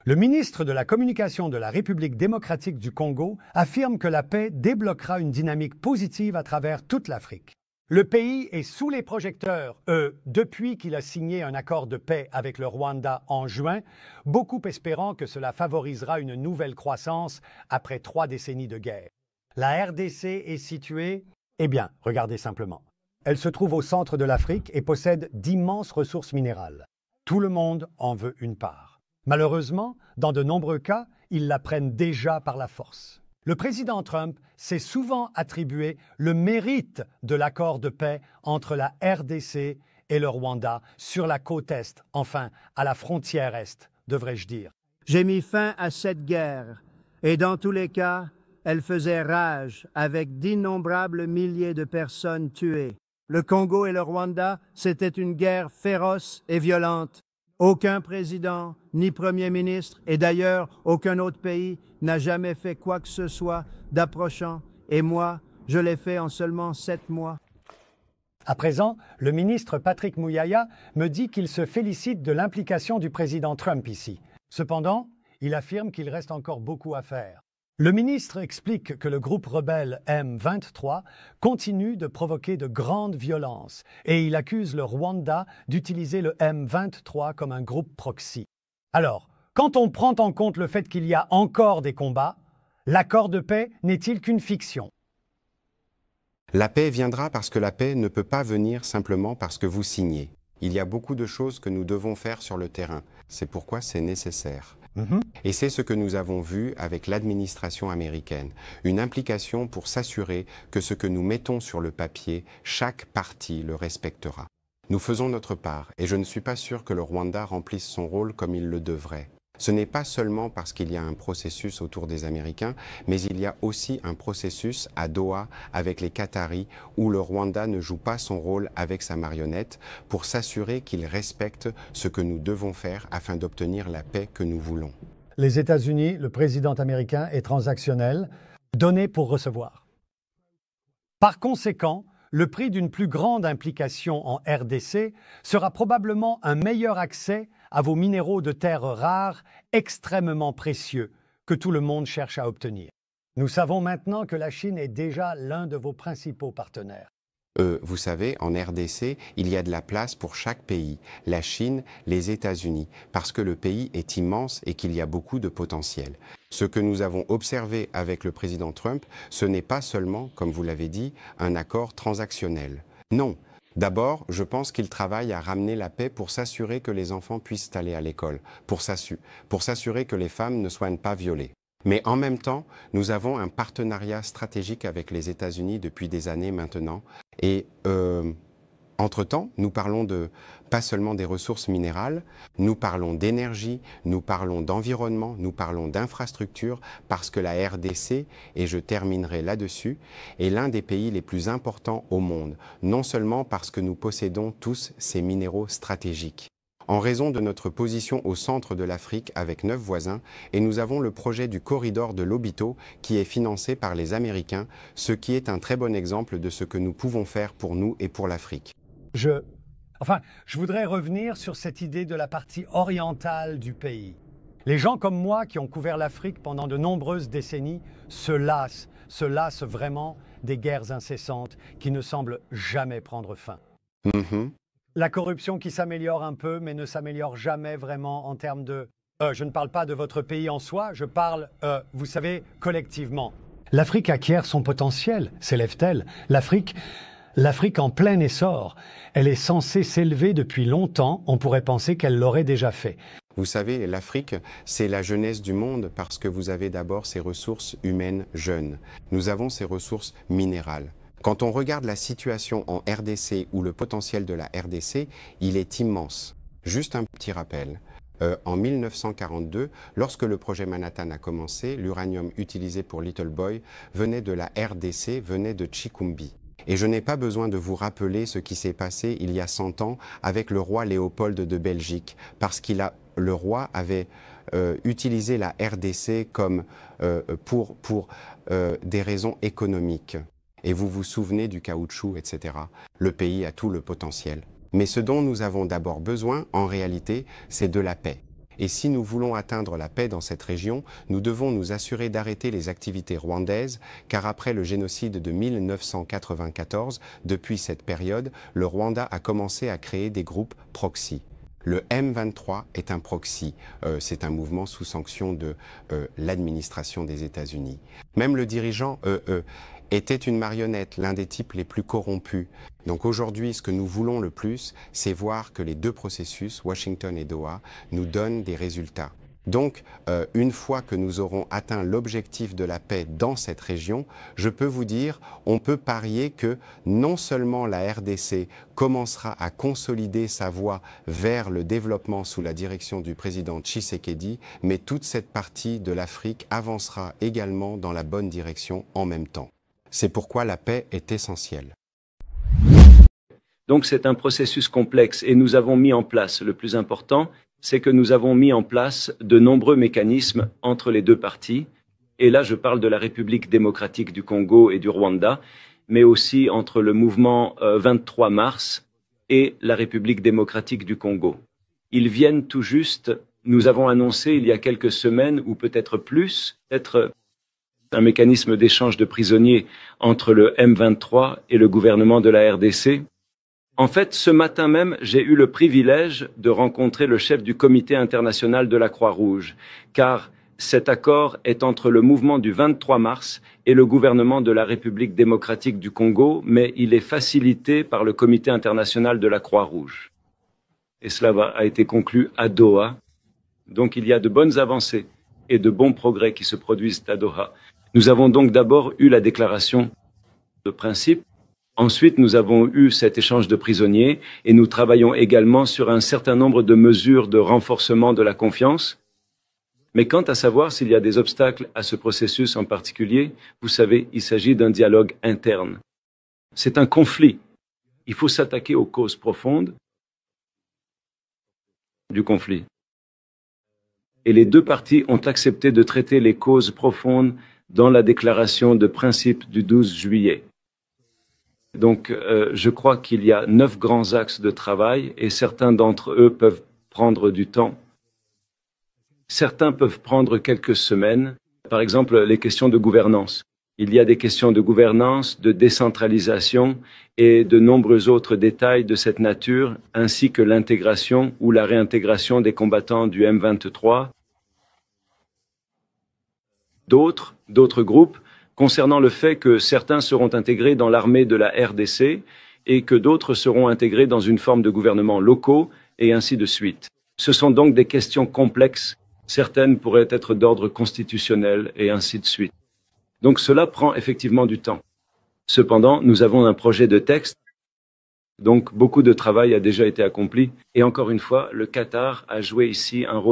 Le ministre de la Communication de la République démocratique du Congo affirme que la paix débloquera une dynamique positive à travers toute l'Afrique. Le pays est sous les projecteurs, depuis qu'il a signé un accord de paix avec le Rwanda en juin, beaucoup espérant que cela favorisera une nouvelle croissance après 3 décennies de guerre. La RDC est située, eh bien, regardez simplement. Elle se trouve au centre de l'Afrique et possède d'immenses ressources minérales. Tout le monde en veut une part. Malheureusement, dans de nombreux cas, ils la prennent déjà par la force. Le président Trump s'est souvent attribué le mérite de l'accord de paix entre la RDC et le Rwanda sur la côte Est, enfin à la frontière Est, devrais-je dire. J'ai mis fin à cette guerre et dans tous les cas, elle faisait rage avec d'innombrables milliers de personnes tuées. Le Congo et le Rwanda, c'était une guerre féroce et violente. Aucun président, ni premier ministre, et d'ailleurs aucun autre pays n'a jamais fait quoi que ce soit d'approchant. Et moi, je l'ai fait en seulement 7 mois. À présent, le ministre Patrick Muyaya me dit qu'il se félicite de l'implication du président Trump ici. Cependant, il affirme qu'il reste encore beaucoup à faire. Le ministre explique que le groupe rebelle M23 continue de provoquer de grandes violences et il accuse le Rwanda d'utiliser le M23 comme un groupe proxy. Alors, quand on prend en compte le fait qu'il y a encore des combats, l'accord de paix n'est-il qu'une fiction? La paix viendra parce que la paix ne peut pas venir simplement parce que vous signez. Il y a beaucoup de choses que nous devons faire sur le terrain. C'est pourquoi c'est nécessaire. Et c'est ce que nous avons vu avec l'administration américaine. Une implication pour s'assurer que ce que nous mettons sur le papier, chaque partie le respectera. Nous faisons notre part et je ne suis pas sûr que le Rwanda remplisse son rôle comme il le devrait. Ce n'est pas seulement parce qu'il y a un processus autour des Américains, mais il y a aussi un processus à Doha avec les Qataris où le Rwanda ne joue pas son rôle avec sa marionnette pour s'assurer qu'il respecte ce que nous devons faire afin d'obtenir la paix que nous voulons. Les États-Unis, le président américain est transactionnel, donné pour recevoir. Par conséquent, le prix d'une plus grande implication en RDC sera probablement un meilleur accès à vos minéraux de terres rares extrêmement précieux que tout le monde cherche à obtenir. Nous savons maintenant que la Chine est déjà l'un de vos principaux partenaires. Vous savez, en RDC, il y a de la place pour chaque pays, la Chine, les États-Unis, parce que le pays est immense et qu'il y a beaucoup de potentiel. Ce que nous avons observé avec le président Trump, ce n'est pas seulement, comme vous l'avez dit, un accord transactionnel. Non. D'abord, je pense qu'il travaille à ramener la paix pour s'assurer que les enfants puissent aller à l'école, pour s'assurer que les femmes ne soient pas violées. Mais en même temps, nous avons un partenariat stratégique avec les États-Unis depuis des années maintenant. Et entre-temps, nous parlons pas seulement des ressources minérales, nous parlons d'énergie, nous parlons d'environnement, nous parlons d'infrastructures, parce que la RDC, et je terminerai là-dessus, est l'un des pays les plus importants au monde, non seulement parce que nous possédons tous ces minéraux stratégiques. En raison de notre position au centre de l'Afrique avec 9 voisins, et nous avons le projet du corridor de Lobito qui est financé par les Américains, ce qui est un très bon exemple de ce que nous pouvons faire pour nous et pour l'Afrique. Je voudrais revenir sur cette idée de la partie orientale du pays. Les gens comme moi qui ont couvert l'Afrique pendant de nombreuses décennies se lassent vraiment des guerres incessantes qui ne semblent jamais prendre fin. La corruption qui s'améliore un peu, mais ne s'améliore jamais vraiment en termes de... je ne parle pas de votre pays en soi, je parle, vous savez, collectivement. L'Afrique acquiert son potentiel, s'élève-t-elle. L'Afrique en plein essor. Elle est censée s'élever depuis longtemps, on pourrait penser qu'elle l'aurait déjà fait. Vous savez, l'Afrique, c'est la jeunesse du monde parce que vous avez d'abord ces ressources humaines jeunes. Nous avons ces ressources minérales. Quand on regarde la situation en RDC ou le potentiel de la RDC, il est immense. Juste un petit rappel. En 1942, lorsque le projet Manhattan a commencé, l'uranium utilisé pour Little Boy venait de la RDC, venait de Chikumbi. Et je n'ai pas besoin de vous rappeler ce qui s'est passé il y a 100 ans avec le roi Léopold de Belgique, parce le roi avait utilisé la RDC comme pour des raisons économiques. Et vous vous souvenez du caoutchouc, etc. Le pays a tout le potentiel. Mais ce dont nous avons d'abord besoin, en réalité, c'est de la paix. Et si nous voulons atteindre la paix dans cette région, nous devons nous assurer d'arrêter les activités rwandaises, car après le génocide de 1994, depuis cette période, le Rwanda a commencé à créer des groupes proxy. Le M23 est un proxy, c'est un mouvement sous sanction de l'administration des États-Unis. Même le dirigeant était une marionnette, l'un des types les plus corrompus. Donc aujourd'hui, ce que nous voulons le plus, c'est voir que les deux processus, Washington et Doha, nous donnent des résultats. Donc, une fois que nous aurons atteint l'objectif de la paix dans cette région, je peux vous dire, on peut parier que non seulement la RDC commencera à consolider sa voie vers le développement sous la direction du président Tshisekedi, mais toute cette partie de l'Afrique avancera également dans la bonne direction en même temps. C'est pourquoi la paix est essentielle. Donc c'est un processus complexe et nous avons mis en place, le plus important, c'est que nous avons mis en place de nombreux mécanismes entre les deux parties. Et là, je parle de la République démocratique du Congo et du Rwanda, mais aussi entre le mouvement 23 mars et la République démocratique du Congo. Ils viennent tout juste, nous avons annoncé il y a quelques semaines, ou peut-être plus, peut-être un mécanisme d'échange de prisonniers entre le M23 et le gouvernement de la RDC. En fait, ce matin même, j'ai eu le privilège de rencontrer le chef du Comité international de la Croix-Rouge, car cet accord est entre le mouvement du 23 mars et le gouvernement de la République démocratique du Congo, mais il est facilité par le Comité international de la Croix-Rouge. Et cela a été conclu à Doha. Donc il y a de bonnes avancées et de bons progrès qui se produisent à Doha. Nous avons donc d'abord eu la déclaration de principe. Ensuite, nous avons eu cet échange de prisonniers et nous travaillons également sur un certain nombre de mesures de renforcement de la confiance. Mais quant à savoir s'il y a des obstacles à ce processus en particulier, vous savez, il s'agit d'un dialogue interne. C'est un conflit. Il faut s'attaquer aux causes profondes du conflit. Et les deux parties ont accepté de traiter les causes profondes dans la déclaration de principe du 12 juillet. Donc, je crois qu'il y a 9 grands axes de travail et certains d'entre eux peuvent prendre du temps. Certains peuvent prendre quelques semaines. Par exemple, les questions de gouvernance. Il y a des questions de gouvernance, de décentralisation et de nombreux autres détails de cette nature, ainsi que l'intégration ou la réintégration des combattants du M23. D'autres groupes, concernant le fait que certains seront intégrés dans l'armée de la RDC et que d'autres seront intégrés dans une forme de gouvernement locaux et ainsi de suite. Ce sont donc des questions complexes, certaines pourraient être d'ordre constitutionnel et ainsi de suite. Donc cela prend effectivement du temps. Cependant, nous avons un projet de texte, donc beaucoup de travail a déjà été accompli et encore une fois, le Qatar a joué ici un rôle